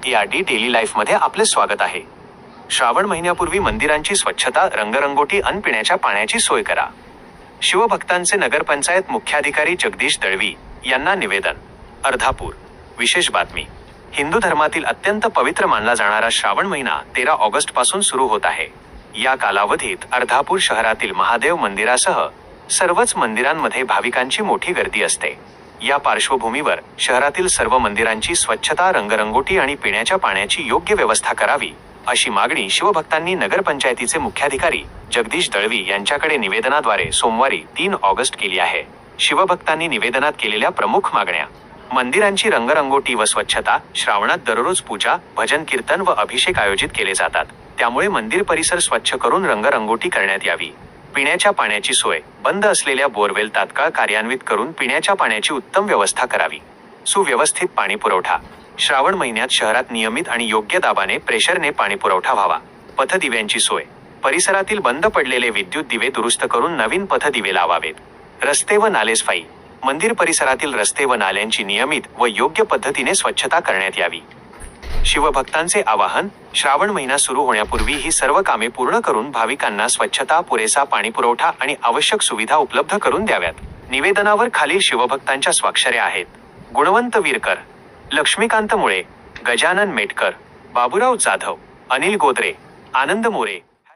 ARD daily लाईफमध्ये आपले स्वागत आहे. श्रावण महिन्यापूर्वी मंदिरांची स्वच्छता, रंगरंगोटी अन् पिण्याच्या पाण्याची सोय करा. शिवभक्तांचे नगरपंचायत मुख्याधिकारी जगदीश दळवी यांना निवेदन. अर्धापूर. विशेष बातमी. हिंदू धर्मातील अत्यंत पवित्र मानला जाणारा श्रावण महिना 13 ऑगस्ट पासून सुरू होत आहे. या कालावधीत अर्धापूर शहरातील महादेव मंदिरासह सर्वच मंदिरांमध्ये भाविकांची मोठी गर्दी असते. या पार्श्वभूमीवर शहरातील सर्व मंदिरांची स्वच्छता, रंगरंगोटी आणि पिण्याच्या पाण्याची योग्य व्यवस्था करावी अशी मागणी शिवभक्तांनी नगरपंचायतीचे मुख्याधिकारी जगदीश दळवी यांच्याकडे निवेदनाद्वारे सोमवारी 3 ऑगस्ट केली आहे. शिवभक्तांनी निवेदनात केलेल्या प्रमुख मागण्या: मंदिरांची रंगरंगोटी व स्वच्छता. श्रावणात दररोज पूजा, भजन, कीर्तन व अभिषेक आयोजित केले जातात, त्यामुळे मंदिर परिसर स्वच्छ करून रंगरंगोटी करण्यात यावी. पिण्याच्या पाण्याची सोय. बंद असलेल्या बोरवेल तात्काळ कार्यान्वित करून पिण्याच्या पाण्याची उत्तम व्यवस्था करावी. सुव्यवस्थित पाणी पुरवठा. श्रावण महिन्यात शहरात नियमित आणि योग्य दाबाने प्रेशरने पाणी पुरवठा व्हावा. पथदिव्यांची सोय. परिसरातील बंद पडलेले विद्युत दिवे दुरुस्त करून नवीन पथदिवे लावावेत. रस्ते व नाले सफाई. मंदिर परिसरातील रस्ते व नाल्यांची नियमित व योग्य पद्धतीने स्वच्छता करण्यात यावी. शिवभक्तांचे आवाहन: श्रावण महिना सुरू होण्यापूर्वी ही सर्व कामे पूर्ण करून भाविकांना स्वच्छता, पुरेसा पाणीपुरवठा आणि आवश्यक सुविधा उपलब्ध करून द्याव्यात. निवेदनावर खालील शिवभक्तांच्या स्वाक्षऱ्या आहेत: गुणवंत विरकर, लक्ष्मीकांत मुळे, गजानन मेटकर, बाबूराव जाधव, अनिल गोदरे, आनंद मोरे,